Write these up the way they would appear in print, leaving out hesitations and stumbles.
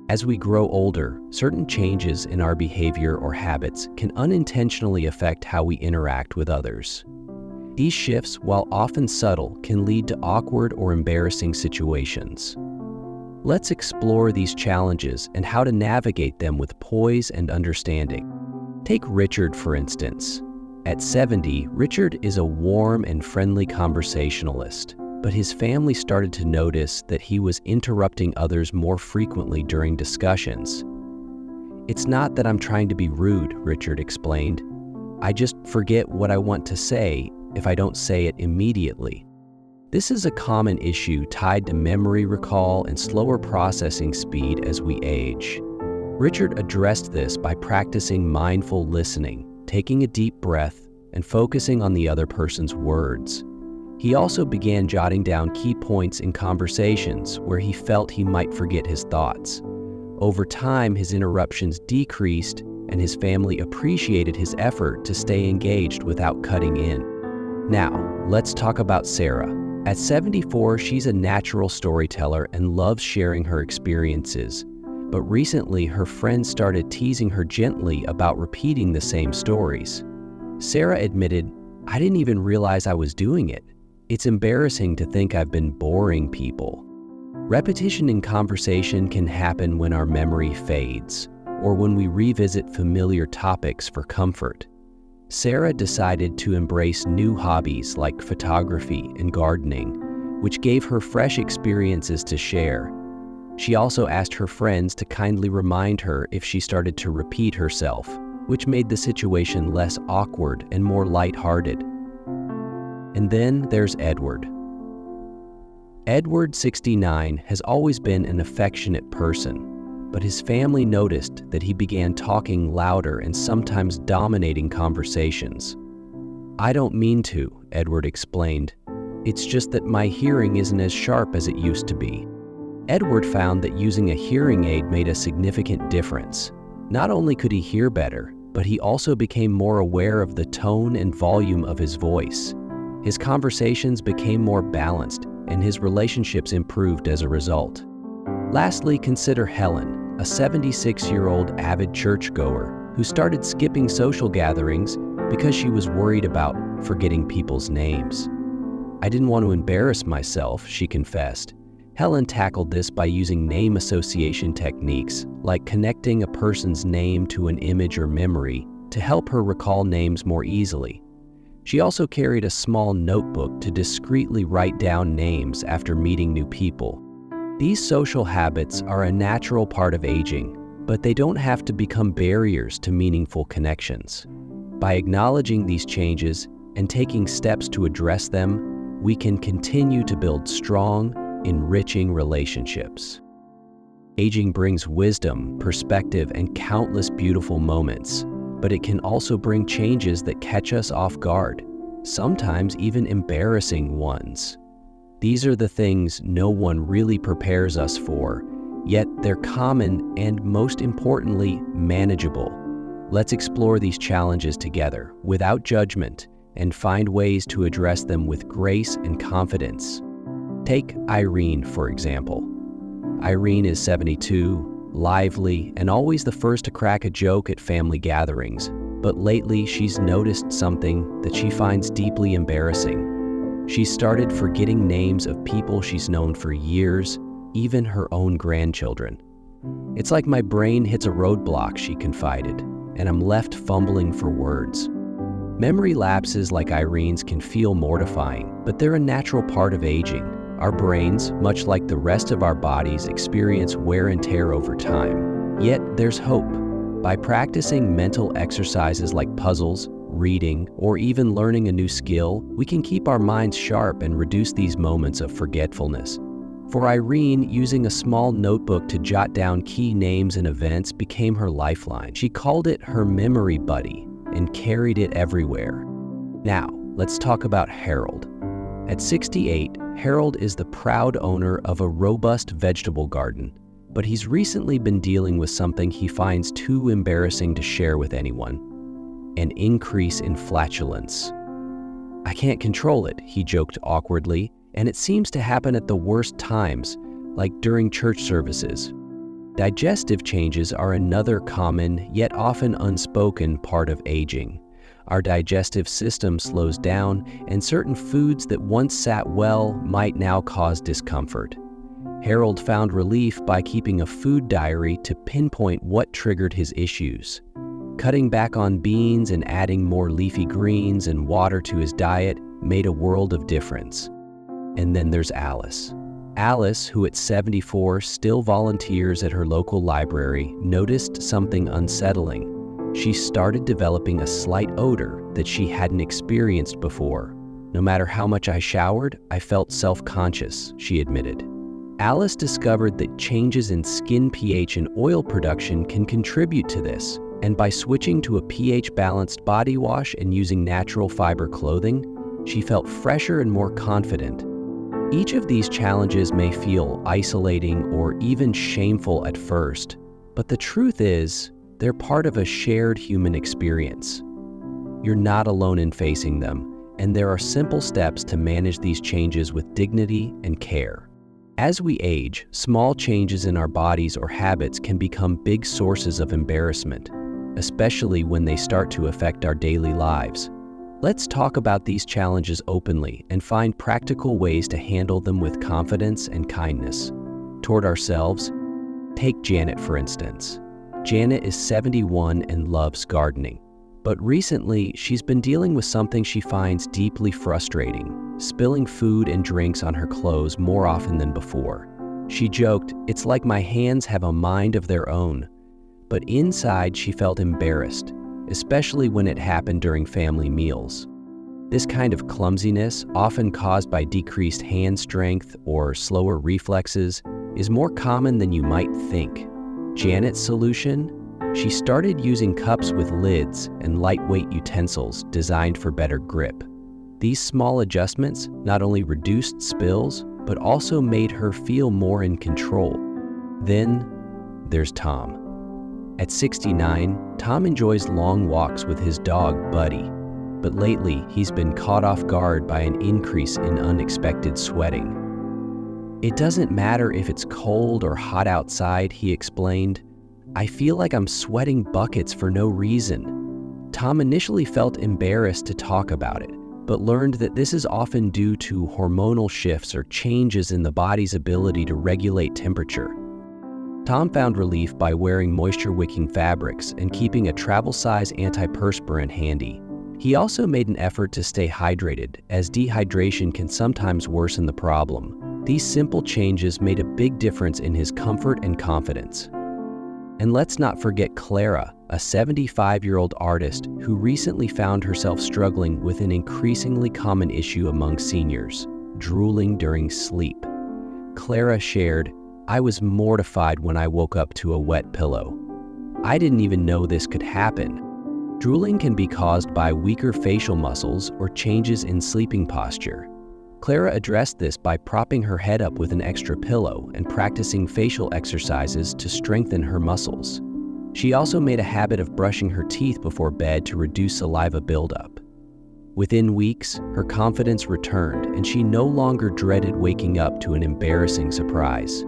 As we grow older, certain changes in our behavior or habits can unintentionally affect how we interact with others. These shifts, while often subtle, can lead to awkward or embarrassing situations. Let's explore these challenges and how to navigate them with poise and understanding. Take Richard, for instance. At 70, Richard is a warm and friendly conversationalist, but his family started to notice that he was interrupting others more frequently during discussions. "It's not that I'm trying to be rude," Richard explained. "I just forget what I want to say if I don't say it immediately." This is a common issue tied to memory recall and slower processing speed as we age. Richard addressed this by practicing mindful listening, taking a deep breath, and focusing on the other person's words. He also began jotting down key points in conversations where he felt he might forget his thoughts. Over time, his interruptions decreased, and his family appreciated his effort to stay engaged without cutting in. Now, let's talk about Sarah. At 74, she's a natural storyteller and loves sharing her experiences. But recently, her friends started teasing her gently about repeating the same stories. Sarah admitted, "I didn't even realize I was doing it. It's embarrassing to think I've been boring people." Repetition in conversation can happen when our memory fades, or when we revisit familiar topics for comfort. Sarah decided to embrace new hobbies like photography and gardening, which gave her fresh experiences to share. She also asked her friends to kindly remind her if she started to repeat herself, which made the situation less awkward and more lighthearted. And then there's Edward. Edward, 69, has always been an affectionate person, but his family noticed that he began talking louder and sometimes dominating conversations. "I don't mean to," Edward explained. "It's just that my hearing isn't as sharp as it used to be." Edward found that using a hearing aid made a significant difference. Not only could he hear better, but he also became more aware of the tone and volume of his voice. His conversations became more balanced, and his relationships improved as a result. Lastly, consider Helen, a 76-year-old avid churchgoer who started skipping social gatherings because she was worried about forgetting people's names. "I didn't want to embarrass myself," she confessed. Helen tackled this by using name association techniques, like connecting a person's name to an image or memory, to help her recall names more easily. She also carried a small notebook to discreetly write down names after meeting new people. These social habits are a natural part of aging, but they don't have to become barriers to meaningful connections. By acknowledging these changes and taking steps to address them, we can continue to build strong, enriching relationships. Aging brings wisdom, perspective, and countless beautiful moments, but it can also bring changes that catch us off guard, sometimes even embarrassing ones. These are the things no one really prepares us for, yet they're common and, most importantly, manageable. Let's explore these challenges together, without judgment, and find ways to address them with grace and confidence. Take Irene, for example. Irene is 72, lively, and always the first to crack a joke at family gatherings. But lately, she's noticed something that she finds deeply embarrassing. She's started forgetting names of people she's known for years, even her own grandchildren. "It's like my brain hits a roadblock," she confided, "and I'm left fumbling for words." Memory lapses like Irene's can feel mortifying, but they're a natural part of aging. Our brains, much like the rest of our bodies, experience wear and tear over time. Yet there's hope. By practicing mental exercises like puzzles, reading, or even learning a new skill, we can keep our minds sharp and reduce these moments of forgetfulness. For Irene, using a small notebook to jot down key names and events became her lifeline. She called it her memory buddy and carried it everywhere. Now, let's talk about Harold. At 68, Harold is the proud owner of a robust vegetable garden, but he's recently been dealing with something he finds too embarrassing to share with anyone: an increase in flatulence. "I can't control it," he joked awkwardly, "and it seems to happen at the worst times, like during church services." Digestive changes are another common, yet often unspoken part of aging. Our digestive system slows down, and certain foods that once sat well might now cause discomfort. Harold found relief by keeping a food diary to pinpoint what triggered his issues. Cutting back on beans and adding more leafy greens and water to his diet made a world of difference. And then there's Alice. Alice, who at 74 still volunteers at her local library, noticed something unsettling. She started developing a slight odor that she hadn't experienced before. No matter how much I showered, I felt self-conscious, she admitted. Alice discovered that changes in skin pH and oil production can contribute to this, and by switching to a pH-balanced body wash and using natural fiber clothing, she felt fresher and more confident. Each of these challenges may feel isolating or even shameful at first, but the truth is, they're part of a shared human experience. You're not alone in facing them, and there are simple steps to manage these changes with dignity and care. As we age, small changes in our bodies or habits can become big sources of embarrassment, especially when they start to affect our daily lives. Let's talk about these challenges openly and find practical ways to handle them with confidence and kindness. Toward ourselves, take Janet for instance. Janet is 71 and loves gardening. But recently, she's been dealing with something she finds deeply frustrating, spilling food and drinks on her clothes more often than before. She joked, "It's like my hands have a mind of their own." But inside, she felt embarrassed, especially when it happened during family meals. This kind of clumsiness, often caused by decreased hand strength or slower reflexes, is more common than you might think. Janet's solution? She started using cups with lids and lightweight utensils designed for better grip. These small adjustments not only reduced spills, but also made her feel more in control. Then there's Tom. At 69, Tom enjoys long walks with his dog, Buddy, but lately he's been caught off guard by an increase in unexpected sweating. "It doesn't matter if it's cold or hot outside," he explained. "I feel like I'm sweating buckets for no reason." Tom initially felt embarrassed to talk about it, but learned that this is often due to hormonal shifts or changes in the body's ability to regulate temperature. Tom found relief by wearing moisture-wicking fabrics and keeping a travel-size antiperspirant handy. He also made an effort to stay hydrated, as dehydration can sometimes worsen the problem. These simple changes made a big difference in his comfort and confidence. And let's not forget Clara, a 75-year-old artist who recently found herself struggling with an increasingly common issue among seniors: drooling during sleep. Clara shared, "I was mortified when I woke up to a wet pillow. I didn't even know this could happen." Drooling can be caused by weaker facial muscles or changes in sleeping posture. Clara addressed this by propping her head up with an extra pillow and practicing facial exercises to strengthen her muscles. She also made a habit of brushing her teeth before bed to reduce saliva buildup. Within weeks, her confidence returned and she no longer dreaded waking up to an embarrassing surprise.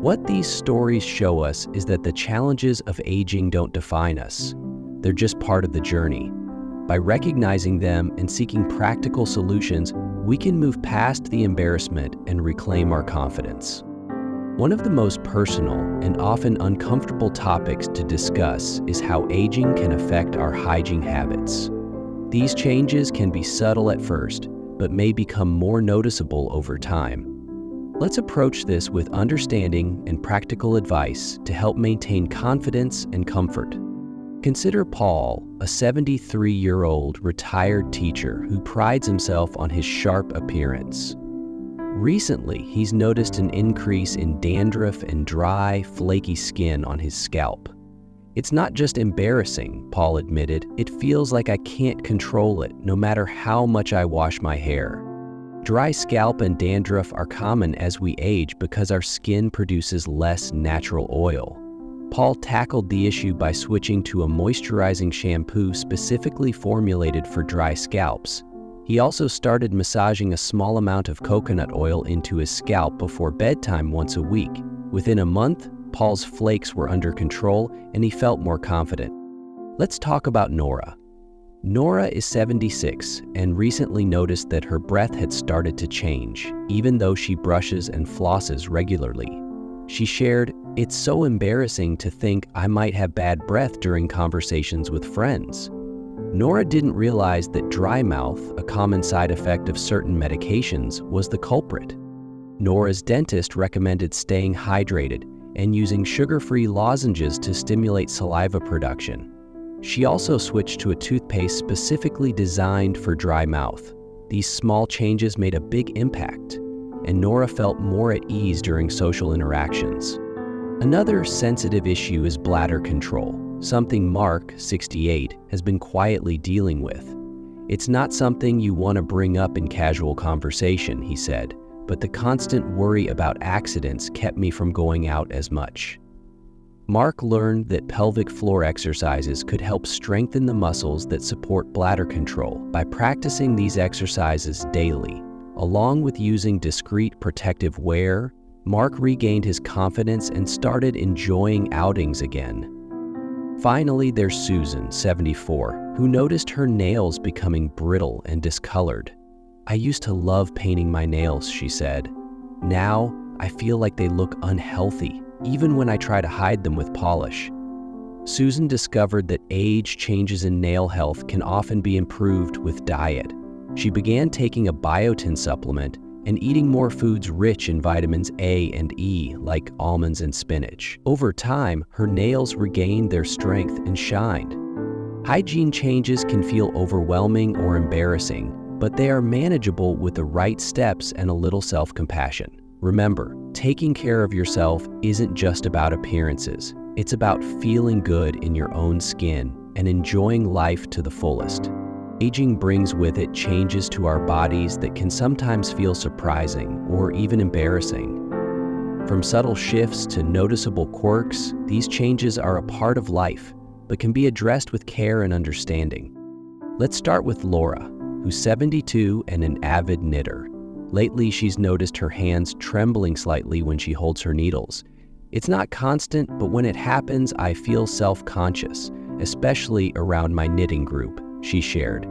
What these stories show us is that the challenges of aging don't define us. They're just part of the journey. By recognizing them and seeking practical solutions, we can move past the embarrassment and reclaim our confidence. One of the most personal and often uncomfortable topics to discuss is how aging can affect our hygiene habits. These changes can be subtle at first, but may become more noticeable over time. Let's approach this with understanding and practical advice to help maintain confidence and comfort. Consider Paul, a 73-year-old retired teacher who prides himself on his sharp appearance. Recently, he's noticed an increase in dandruff and dry, flaky skin on his scalp. "It's not just embarrassing," Paul admitted. "It feels like I can't control it, no matter how much I wash my hair." Dry scalp and dandruff are common as we age because our skin produces less natural oil. Paul tackled the issue by switching to a moisturizing shampoo specifically formulated for dry scalps. He also started massaging a small amount of coconut oil into his scalp before bedtime once a week. Within a month, Paul's flakes were under control and he felt more confident. Let's talk about Nora. Nora is 76 and recently noticed that her breath had started to change, even though she brushes and flosses regularly. She shared, "It's so embarrassing to think I might have bad breath during conversations with friends." Nora didn't realize that dry mouth, a common side effect of certain medications, was the culprit. Nora's dentist recommended staying hydrated and using sugar-free lozenges to stimulate saliva production. She also switched to a toothpaste specifically designed for dry mouth. These small changes made a big impact, and Nora felt more at ease during social interactions. Another sensitive issue is bladder control, something Mark, 68, has been quietly dealing with. "It's not something you want to bring up in casual conversation," he said, "but the constant worry about accidents kept me from going out as much." Mark learned that pelvic floor exercises could help strengthen the muscles that support bladder control by practicing these exercises daily. Along with using discreet protective wear, Mark regained his confidence and started enjoying outings again. Finally, there's Susan, 74, who noticed her nails becoming brittle and discolored. "I used to love painting my nails," she said. "Now, I feel like they look unhealthy, even when I try to hide them with polish." Susan discovered that age changes in nail health can often be improved with diet. She began taking a biotin supplement and eating more foods rich in vitamins A and E, like almonds and spinach. Over time, her nails regained their strength and shined. Hygiene changes can feel overwhelming or embarrassing, but they are manageable with the right steps and a little self-compassion. Remember, taking care of yourself isn't just about appearances. It's about feeling good in your own skin and enjoying life to the fullest. Aging brings with it changes to our bodies that can sometimes feel surprising or even embarrassing. From subtle shifts to noticeable quirks, these changes are a part of life, but can be addressed with care and understanding. Let's start with Laura, who's 72 and an avid knitter. Lately, she's noticed her hands trembling slightly when she holds her needles. "It's not constant, but when it happens, I feel self-conscious, especially around my knitting group," she shared.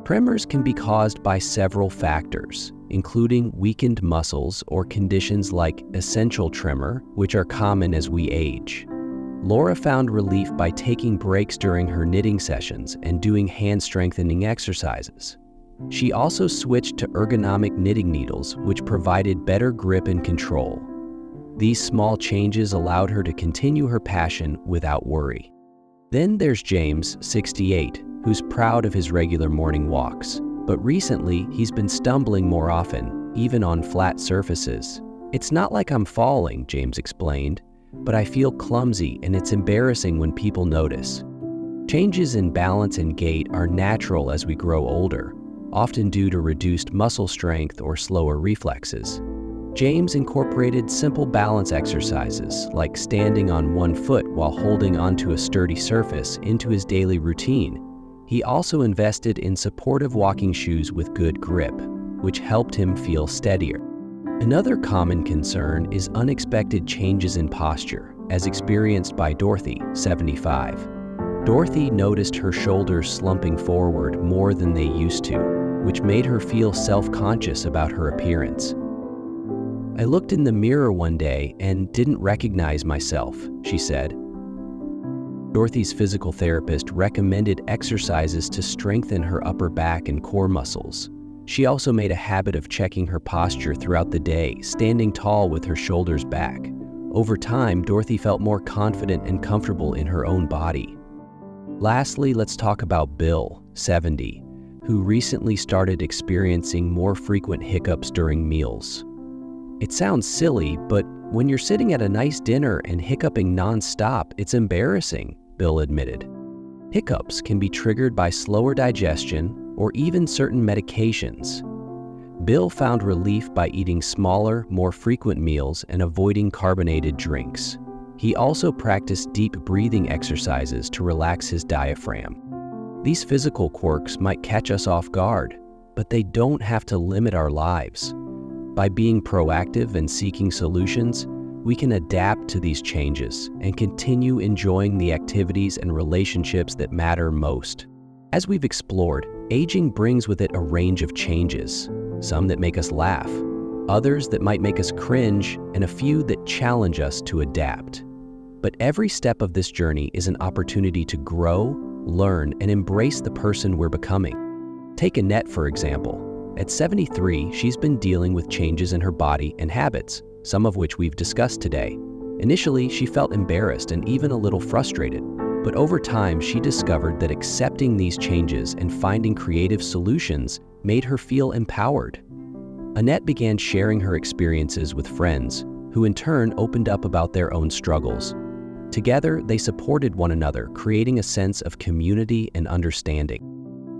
Tremors can be caused by several factors, including weakened muscles or conditions like essential tremor, which are common as we age. Laura found relief by taking breaks during her knitting sessions and doing hand-strengthening exercises. She also switched to ergonomic knitting needles, which provided better grip and control. These small changes allowed her to continue her passion without worry. Then there's James, 68, who's proud of his regular morning walks, but recently he's been stumbling more often, even on flat surfaces. "It's not like I'm falling," James explained, "but I feel clumsy and it's embarrassing when people notice." Changes in balance and gait are natural as we grow older, often due to reduced muscle strength or slower reflexes. James incorporated simple balance exercises like standing on one foot while holding onto a sturdy surface into his daily routine. He also invested in supportive walking shoes with good grip, which helped him feel steadier. Another common concern is unexpected changes in posture, as experienced by Dorothy, 75. Dorothy noticed her shoulders slumping forward more than they used to, which made her feel self-conscious about her appearance. "I looked in the mirror one day and didn't recognize myself," she said. Dorothy's physical therapist recommended exercises to strengthen her upper back and core muscles. She also made a habit of checking her posture throughout the day, standing tall with her shoulders back. Over time, Dorothy felt more confident and comfortable in her own body. Lastly, let's talk about Bill, 70, who recently started experiencing more frequent hiccups during meals. "It sounds silly, but when you're sitting at a nice dinner and hiccuping non-stop, it's embarrassing," Bill admitted. Hiccups can be triggered by slower digestion or even certain medications. Bill found relief by eating smaller, more frequent meals and avoiding carbonated drinks. He also practiced deep breathing exercises to relax his diaphragm. These physical quirks might catch us off guard, but they don't have to limit our lives. By being proactive and seeking solutions, we can adapt to these changes and continue enjoying the activities and relationships that matter most. As we've explored, aging brings with it a range of changes, some that make us laugh, others that might make us cringe, and a few that challenge us to adapt. But every step of this journey is an opportunity to grow, learn, and embrace the person we're becoming. Take Annette, for example. At 73, she's been dealing with changes in her body and habits, some of which we've discussed today. Initially, she felt embarrassed and even a little frustrated, but over time, she discovered that accepting these changes and finding creative solutions made her feel empowered. Annette began sharing her experiences with friends, who in turn opened up about their own struggles. Together, they supported one another, creating a sense of community and understanding.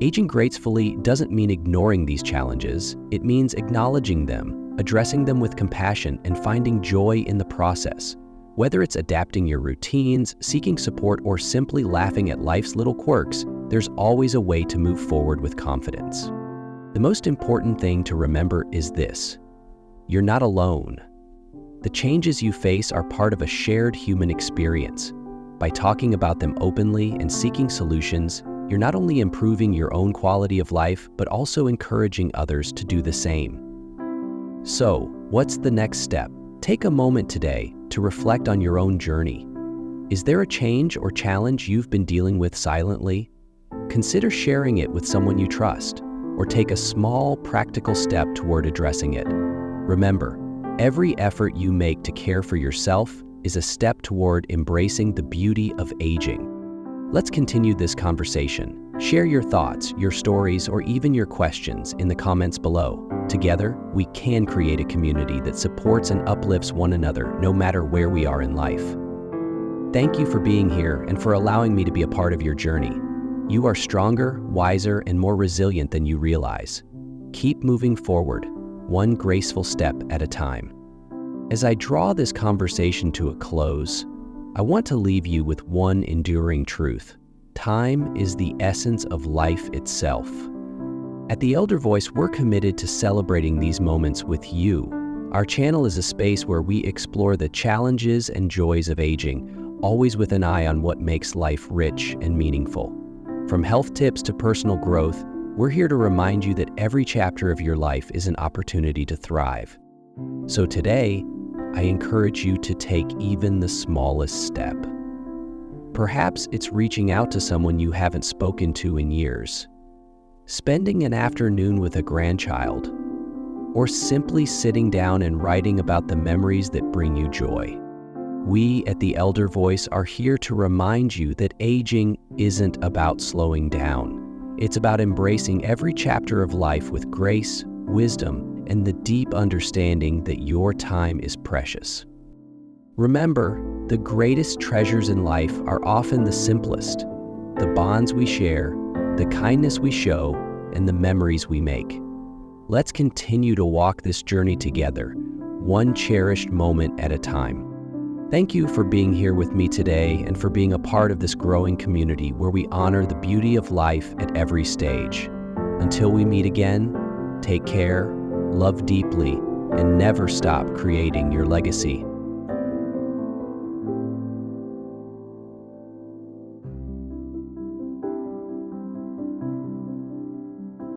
Aging gracefully doesn't mean ignoring these challenges. It means acknowledging them, addressing them with compassion, and finding joy in the process. Whether it's adapting your routines, seeking support, or simply laughing at life's little quirks, there's always a way to move forward with confidence. The most important thing to remember is this: you're not alone. The changes you face are part of a shared human experience. By talking about them openly and seeking solutions, you're not only improving your own quality of life, but also encouraging others to do the same. So, what's the next step? Take a moment today to reflect on your own journey. Is there a change or challenge you've been dealing with silently? Consider sharing it with someone you trust, or take a small, practical step toward addressing it. Remember, every effort you make to care for yourself is a step toward embracing the beauty of aging. Let's continue this conversation. Share your thoughts, your stories, or even your questions in the comments below. Together, we can create a community that supports and uplifts one another no matter where we are in life. Thank you for being here and for allowing me to be a part of your journey. You are stronger, wiser, and more resilient than you realize. Keep moving forward, one graceful step at a time. As I draw this conversation to a close, I want to leave you with one enduring truth. Time is the essence of life itself. At The Elder Voice, we're committed to celebrating these moments with you. Our channel is a space where we explore the challenges and joys of aging, always with an eye on what makes life rich and meaningful. From health tips to personal growth, we're here to remind you that every chapter of your life is an opportunity to thrive. So today, I encourage you to take even the smallest step. Perhaps it's reaching out to someone you haven't spoken to in years, spending an afternoon with a grandchild, or simply sitting down and writing about the memories that bring you joy. We at The Elder Voice are here to remind you that aging isn't about slowing down. It's about embracing every chapter of life with grace, wisdom, and the deep understanding that your time is precious. Remember, the greatest treasures in life are often the simplest: the bonds we share, the kindness we show, and the memories we make. Let's continue to walk this journey together, one cherished moment at a time. Thank you for being here with me today and for being a part of this growing community where we honor the beauty of life at every stage. Until we meet again, take care, love deeply, and never stop creating your legacy.